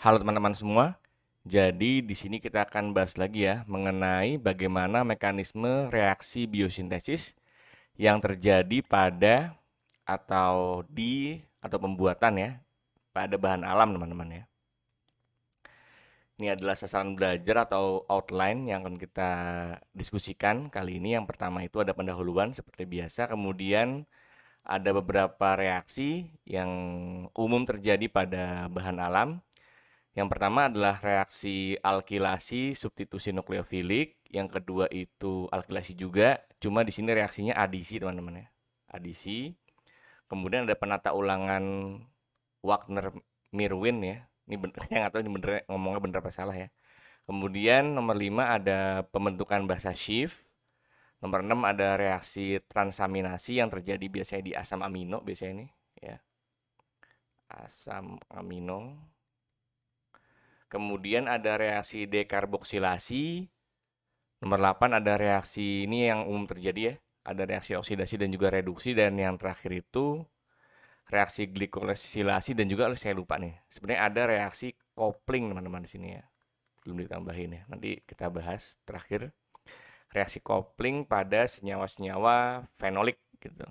Halo teman-teman semua. Jadi di sini kita akan bahas lagi ya mengenai bagaimana mekanisme reaksi biosintesis yang terjadi pada atau pembuatan ya pada bahan alam teman-teman ya. Ini adalah sasaran belajar atau outline yang akan kita diskusikan kali ini. Yang pertama itu ada pendahuluan seperti biasa, kemudian ada beberapa reaksi yang umum terjadi pada bahan alam. Yang pertama adalah reaksi alkilasi substitusi nukleofilik, yang kedua itu alkilasi juga, cuma di sini reaksinya adisi teman-teman ya. Adisi. Kemudian ada penata ulangan Wagner-Mirwin ya. Ini bener, saya nggak tahu ini bener, ngomongnya bener apa salah ya. Kemudian nomor 5 ada pembentukan basa Schiff. Nomor 6 ada reaksi transaminasi yang terjadi biasanya di asam amino biasanya ini ya. Asam amino. Kemudian ada reaksi dekarboksilasi. Nomor 8 ada reaksi ini yang umum terjadi ya. Ada reaksi oksidasi dan juga reduksi. Dan yang terakhir itu reaksi glikosilasi dan juga saya lupa nih. Sebenarnya ada reaksi kopling teman-teman di sini ya. Belum ditambahin ya. Nanti kita bahas terakhir. Reaksi kopling pada senyawa-senyawa fenolik gitu.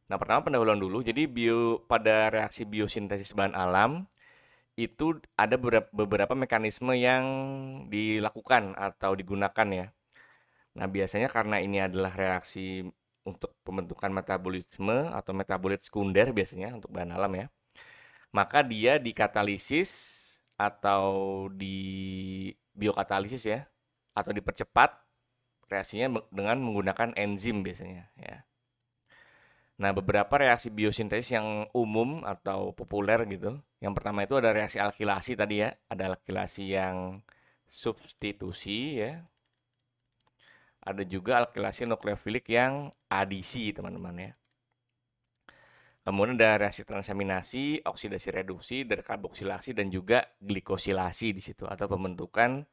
Nah, pertama pendahuluan dulu. Jadi pada reaksi biosintesis bahan alam itu ada beberapa mekanisme yang dilakukan atau digunakan ya. Nah, biasanya karena ini adalah reaksi untuk pembentukan metabolisme atau metabolit sekunder biasanya untuk bahan alam ya. Maka dia dikatalisis atau di biokatalisis ya, atau dipercepat reaksinya dengan menggunakan enzim biasanya ya. Nah, beberapa reaksi biosintesis yang umum atau populer gitu. Yang pertama itu ada reaksi alkilasi tadi ya. Ada alkilasi yang substitusi ya. Ada juga alkilasi nukleofilik yang adisi teman-teman ya. Kemudian ada reaksi transaminasi, oksidasi reduksi, dekarboksilasi dan juga glikosilasi di situ atau pembentukan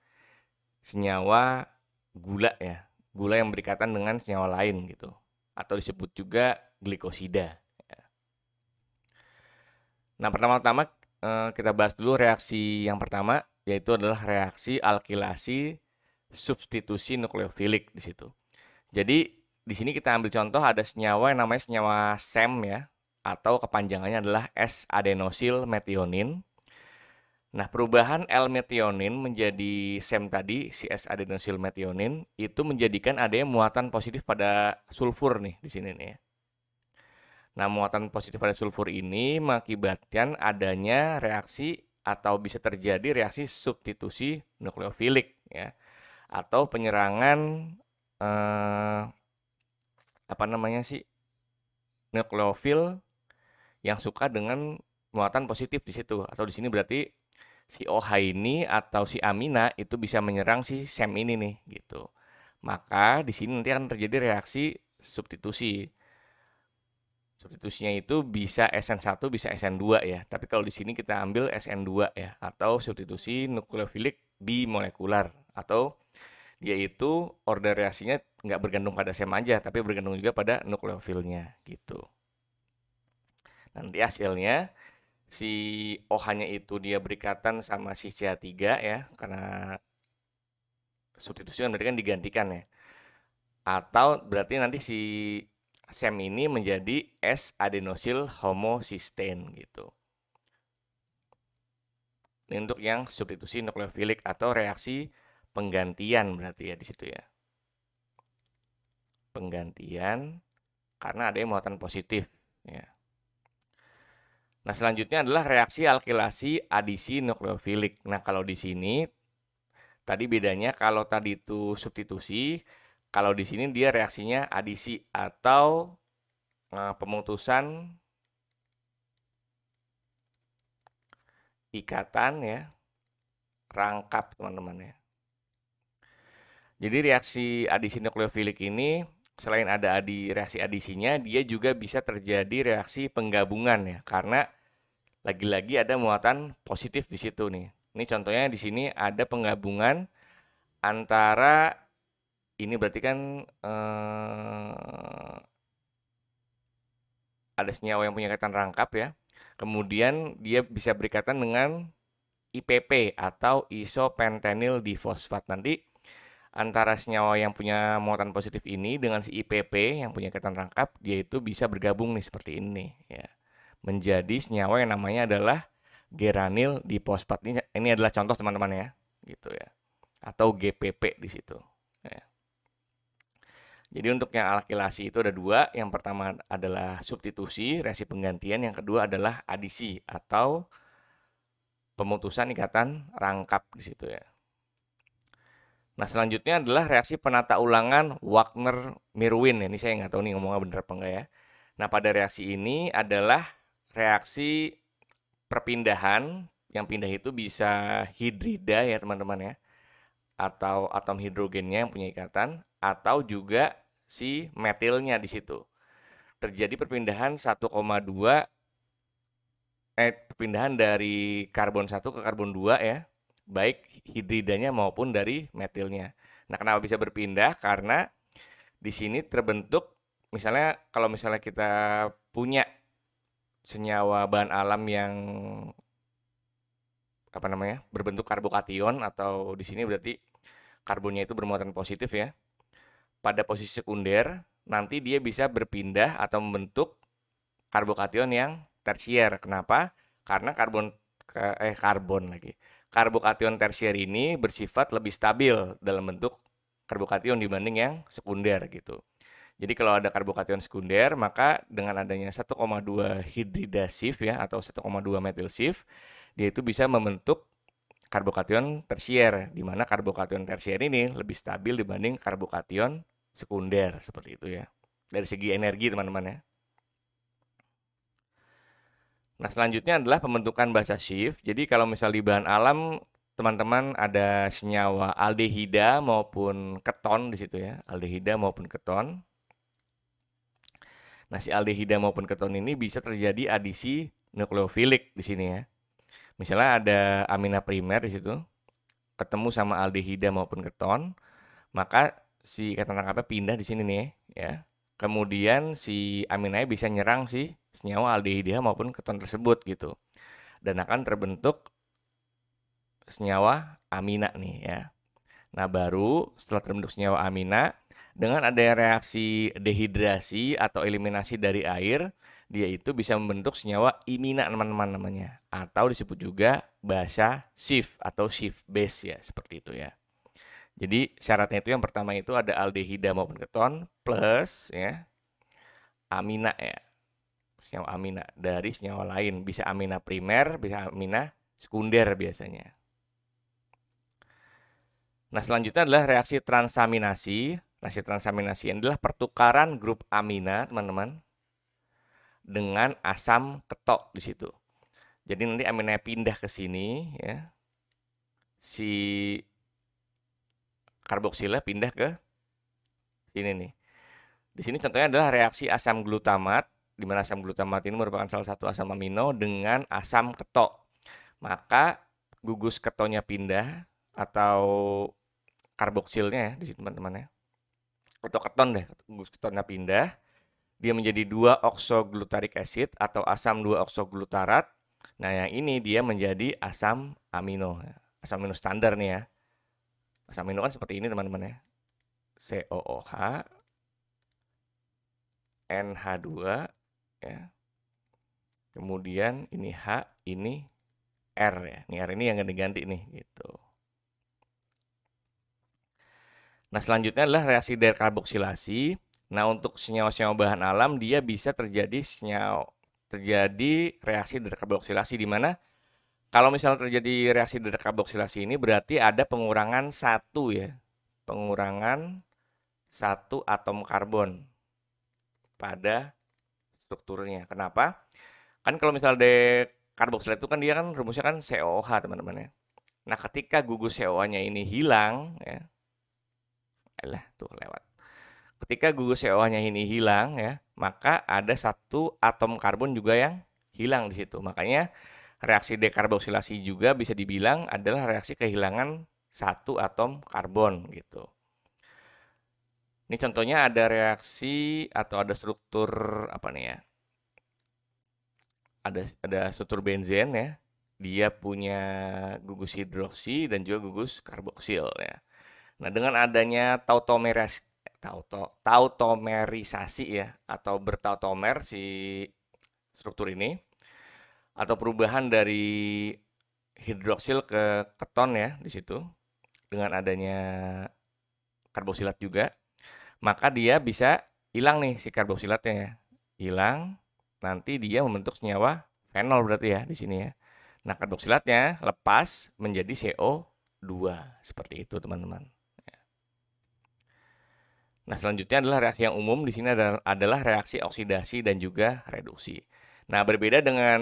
senyawa gula ya. Gula yang berikatan dengan senyawa lain gitu. Atau disebut juga glikosida. Nah, pertama-tama kita bahas dulu reaksi yang pertama, yaitu adalah reaksi alkilasi substitusi nukleofilik di situ. Jadi, di sini kita ambil contoh ada senyawa yang namanya senyawa SEM ya, atau kepanjangannya adalah S-adenosil metionin. Nah, perubahan L-metionin menjadi SEM tadi, si S-adenosil metionin, itu menjadikan adanya muatan positif pada sulfur nih di sini nih ya. Nah, muatan positif pada sulfur ini mengakibatkan adanya reaksi atau bisa terjadi reaksi substitusi nukleofilik ya, atau penyerangan nukleofil yang suka dengan muatan positif di situ. Atau di sini berarti si OH ini atau si amina itu bisa menyerang si SEM ini nih gitu. Maka di sini nanti akan terjadi reaksi substitusi. Substitusinya itu bisa SN1, bisa SN2 ya. Tapi kalau di sini kita ambil SN2 ya, atau substitusi nukleofilik bimolekular. Atau dia itu order reaksinya nggak bergantung pada SEM aja, tapi bergantung juga pada nukleofilnya gitu. Nanti hasilnya si OH-nya itu dia berikatan sama si CH3 ya, karena substitusi kan berarti kan digantikan ya. Atau berarti nanti si SEM ini menjadi S-adenosil homocysteine gitu. Ini untuk yang substitusi nukleofilik atau reaksi penggantian berarti ya di situ ya. Penggantian karena ada muatan positif ya. Nah, selanjutnya adalah reaksi alkilasi adisi nukleofilik. Nah, kalau di sini tadi bedanya kalau tadi itu substitusi, kalau di sini dia reaksinya adisi atau pemutusan ikatan ya, rangkap teman-teman ya. Jadi reaksi adisi nukleofilik ini selain ada reaksi adisinya, dia juga bisa terjadi reaksi penggabungan ya, karena lagi-lagi ada muatan positif di situ nih. Ini contohnya di sini ada penggabungan antara ini berarti kan ada senyawa yang punya ikatan rangkap ya. Kemudian dia bisa berikatan dengan IPP atau isopentenyl difosfat. Nanti antara senyawa yang punya muatan positif ini dengan si IPP yang punya ikatan rangkap, dia itu bisa bergabung nih seperti ini ya. Menjadi senyawa yang namanya adalah geranil difosfat. Ini adalah contoh teman-teman ya, gitu ya. Atau GPP di situ. Ya. Jadi untuk yang alkilasi itu ada dua. Yang pertama adalah substitusi, reaksi penggantian. Yang kedua adalah adisi atau pemutusan ikatan rangkap di situ ya. Nah, selanjutnya adalah reaksi penata ulangan Wagner-Mirwin. Ini saya nggak tahu nih ngomongnya bener apa enggak ya. Nah, pada reaksi ini adalah reaksi perpindahan. Yang pindah itu bisa hidrida ya teman-teman ya. Atau atom hidrogennya yang punya ikatan. Atau juga si metilnya di situ. Terjadi perpindahan 1,2 perpindahan dari karbon 1 ke karbon 2 ya. Baik hidridanya maupun dari metilnya. Nah, kenapa bisa berpindah? Karena di sini terbentuk misalnya kalau misalnya kita punya senyawa bahan alam yang apa namanya? Berbentuk karbokation atau di sini berarti karbonnya itu bermuatan positif ya. Pada posisi sekunder nanti dia bisa berpindah atau membentuk karbokation yang tersier. Kenapa? Karena karbon lagi. Karbokation tersier ini bersifat lebih stabil dalam bentuk karbokation dibanding yang sekunder gitu. Jadi kalau ada karbokation sekunder, maka dengan adanya 1,2 hidrida shift ya atau 1,2 methyl shift, dia itu bisa membentuk karbokation tersier, di mana karbokation tersier ini lebih stabil dibanding karbokation sekunder seperti itu ya. Dari segi energi teman-teman ya. Nah, selanjutnya adalah pembentukan basa shift. Jadi kalau misal di bahan alam teman-teman ada senyawa aldehida maupun keton di situ ya, aldehida maupun keton. Nah, si aldehida maupun keton ini bisa terjadi adisi nukleofilik di sini ya. Misalnya ada amina primer di situ, ketemu sama aldehida maupun keton, maka si ikatan rangkapnya pindah di sini nih ya. Kemudian si aminanya bisa nyerang si senyawa aldehida maupun keton tersebut gitu. Dan akan terbentuk senyawa amina nih ya. Nah, baru setelah terbentuk senyawa amina, dengan adanya reaksi dehidrasi atau eliminasi dari air, dia itu bisa membentuk senyawa imina teman-teman namanya. Atau disebut juga basa shift atau shift base ya, seperti itu ya. Jadi syaratnya itu yang pertama itu ada aldehida maupun keton plus ya amina ya. Senyawa amina dari senyawa lain, bisa amina primer, bisa amina sekunder biasanya. Nah, selanjutnya adalah reaksi transaminasi. Reaksi transaminasi adalah pertukaran grup amina, teman-teman, dengan asam ketok di situ. Jadi nanti aminanya pindah ke sini ya. Si karboksilnya pindah ke sini nih. Di sini contohnya adalah reaksi asam glutamat, di mana asam glutamat ini merupakan salah satu asam amino dengan asam ketok. Maka gugus ketonnya pindah atau karboksilnya ya di situ teman-teman ya. Atau keton deh, gugus ketonnya pindah. Dia menjadi 2-oksoglutaric acid atau asam 2-oksoglutarat. Nah, yang ini dia menjadi asam amino. Asam amino standar nih ya. Asam amino kan seperti ini teman-teman ya. COOH, NH2 ya. Kemudian ini H, ini R ya. Ini R ini yang ganti-ganti nih gitu. Nah, selanjutnya adalah reaksi dekarboksilasi. Nah, untuk senyawa-senyawa bahan alam dia bisa terjadi reaksi dekarboksilasi di mana kalau misalnya terjadi reaksi dekarboksilasi ini berarti ada pengurangan satu ya. Pengurangan satu atom karbon pada strukturnya. Kenapa? Kan kalau misalnya dekarboksilasi itu kan dia kan rumusnya kan COOH teman-teman ya. Nah, ketika gugus COOH-nya ini hilang ya. Tuh lewat. Ketika gugus COOH-nya ini hilang ya, maka ada satu atom karbon juga yang hilang di situ. Makanya reaksi dekarboksilasi juga bisa dibilang adalah reaksi kehilangan satu atom karbon gitu. Ini contohnya ada reaksi atau ada struktur apa nih ya? ada struktur benzen ya. Dia punya gugus hidroksi dan juga gugus karboksil ya. Nah, dengan adanya tautomerisasi ya atau bertautomer si struktur ini atau perubahan dari hidroksil ke keton ya di situ dengan adanya karboksilat juga, maka dia bisa hilang nih si karboksilatnya ya. Hilang, nanti dia membentuk senyawa fenol berarti ya di sini ya. Nah, karboksilatnya lepas menjadi CO2 seperti itu, teman-teman. Nah, selanjutnya adalah reaksi yang umum di sini adalah reaksi oksidasi dan juga reduksi. Nah, berbeda dengan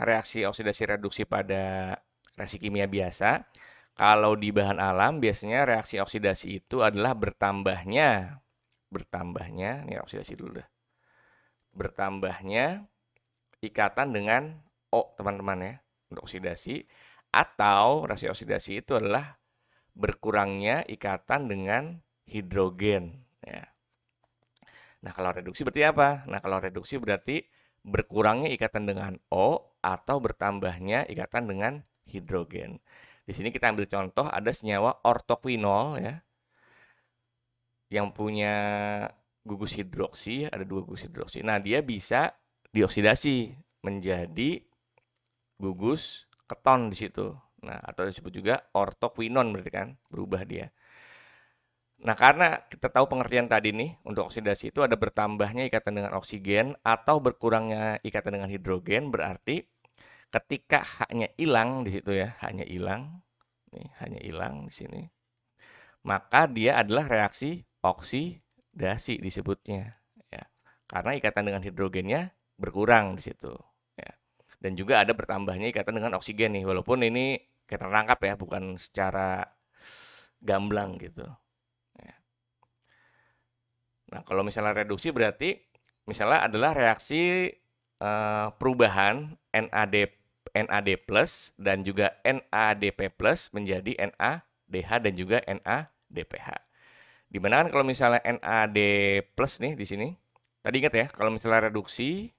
reaksi oksidasi reduksi pada reaksi kimia biasa, kalau di bahan alam biasanya reaksi oksidasi itu adalah bertambahnya nih oksidasi dulu dah. Bertambahnya ikatan dengan O, teman-teman ya, untuk oksidasi, atau reaksi oksidasi itu adalah berkurangnya ikatan dengan hidrogen ya. Nah, kalau reduksi berarti apa? Nah, kalau reduksi berarti berkurangnya ikatan dengan O atau bertambahnya ikatan dengan hidrogen. Di sini kita ambil contoh ada senyawa ortoquinol ya. Yang punya gugus hidroksi, ada 2 gugus hidroksi. Nah, dia bisa dioksidasi menjadi gugus keton di situ. Nah, atau disebut juga ortoquinon berarti kan, berubah dia. Nah, karena kita tahu pengertian tadi nih, untuk oksidasi itu ada bertambahnya ikatan dengan oksigen atau berkurangnya ikatan dengan hidrogen, berarti ketika H-nya hilang di situ ya, H-nya hilang, nih H-nya hilang di sini, maka dia adalah reaksi oksidasi disebutnya ya. Karena ikatan dengan hidrogennya berkurang di situ ya. Dan juga ada bertambahnya ikatan dengan oksigen nih, walaupun ini kita rangkap ya, bukan secara gamblang gitu. Nah, kalau misalnya reduksi berarti misalnya adalah reaksi perubahan NAD plus dan juga NADP plus menjadi NADH dan juga NADPH. Dimana kan kalau misalnya NAD plus nih di sini, tadi ingat ya, kalau misalnya reduksi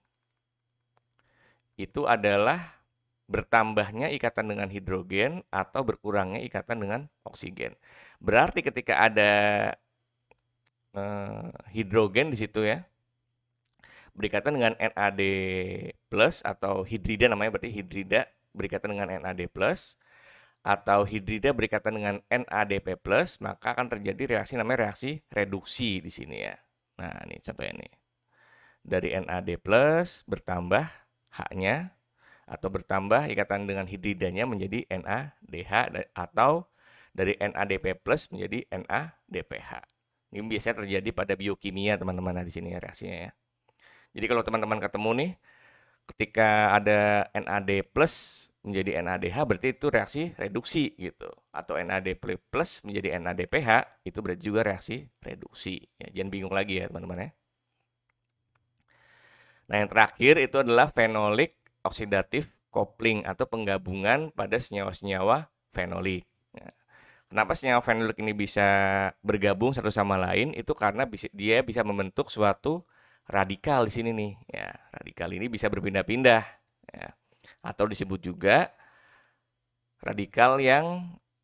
itu adalah bertambahnya ikatan dengan hidrogen atau berkurangnya ikatan dengan oksigen. Berarti ketika ada hidrogen di situ ya, berikatan dengan NAD plus atau hidrida namanya, berarti hidrida berikatan dengan NAD plus atau hidrida berikatan dengan NADP plus, maka akan terjadi reaksi namanya reaksi reduksi di sini ya. Nah, ini contohnya nih. Dari NAD plus bertambah H-nya atau bertambah ikatan dengan hidridanya menjadi NADH atau dari NADP plus menjadi NADPH. Ini biasanya terjadi pada biokimia teman-teman di sini ya reaksinya ya. Jadi kalau teman-teman ketemu nih ketika ada NAD plus menjadi NADH berarti itu reaksi reduksi gitu. Atau NAD plus menjadi NADPH itu berarti juga reaksi reduksi. Ya, jangan bingung lagi ya teman-teman ya. Nah, yang terakhir itu adalah fenolik oksidatif coupling atau penggabungan pada senyawa-senyawa fenolik. Nah, kenapa senyawa fenolik ini bisa bergabung satu sama lain? Itu karena dia bisa membentuk suatu radikal di sini nih. Ya, radikal ini bisa berpindah-pindah. Ya. Atau disebut juga radikal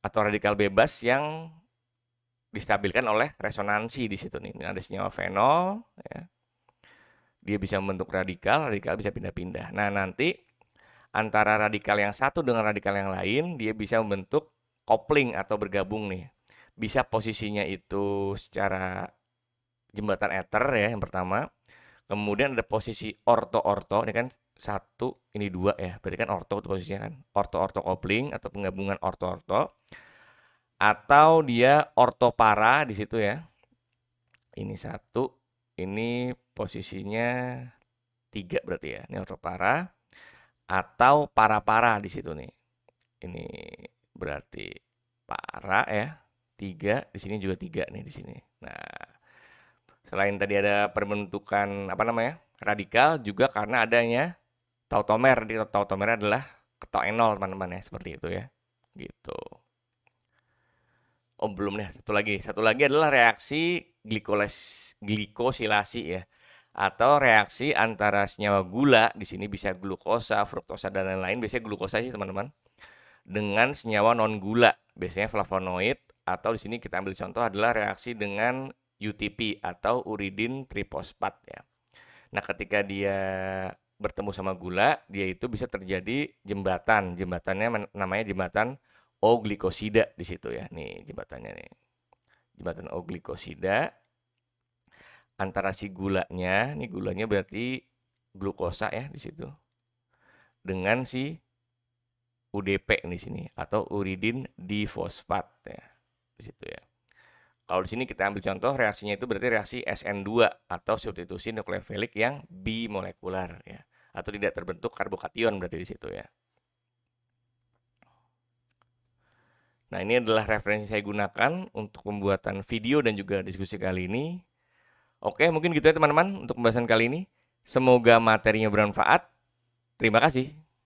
atau radikal bebas yang distabilkan oleh resonansi di situ nih. Ini ada senyawa fenol. Ya. Dia bisa membentuk radikal bisa pindah-pindah. Nah, nanti antara radikal yang satu dengan radikal yang lain, dia bisa membentuk coupling atau bergabung nih. Bisa posisinya itu secara jembatan ether ya yang pertama. Kemudian ada posisi orto-orto, ini kan satu, ini dua ya. Berarti kan orto itu posisinya kan. Orto-orto coupling atau penggabungan orto-orto. Atau dia ortopara di situ ya. Ini satu, ini posisinya 3 berarti ya. Ini ortopara atau para-para di situ nih. Ini berarti para ya. 3, di sini juga 3 nih di sini. Nah, selain tadi ada pembentukan radikal juga karena adanya tautomer. Di tautomer adalah ketoenol teman-teman ya, seperti itu ya. Gitu. Oh, belum nih, satu lagi adalah reaksi glikosilasi ya. Atau reaksi antara senyawa gula, di sini bisa glukosa, fruktosa, dan lain-lain, biasanya glukosa sih teman-teman, dengan senyawa non gula, biasanya flavonoid, atau di sini kita ambil contoh adalah reaksi dengan UTP atau uridin trifosfat ya. Nah, ketika dia bertemu sama gula, dia itu bisa terjadi jembatan. Jembatannya namanya jembatan O-glikosida di situ ya. Nih jembatannya nih. Jembatan O-glikosida antara si gulanya, nih gulanya berarti glukosa ya di situ. Dengan si UDP di sini atau uridin difosfat ya di situ ya. Kalau di sini kita ambil contoh reaksinya itu berarti reaksi SN2 atau substitusi nukleofilik yang bimolekular ya, atau tidak terbentuk karbokation berarti di situ ya. Nah, ini adalah referensi saya gunakan untuk pembuatan video dan juga diskusi kali ini. Oke, mungkin gitu ya teman-teman untuk pembahasan kali ini. Semoga materinya bermanfaat. Terima kasih.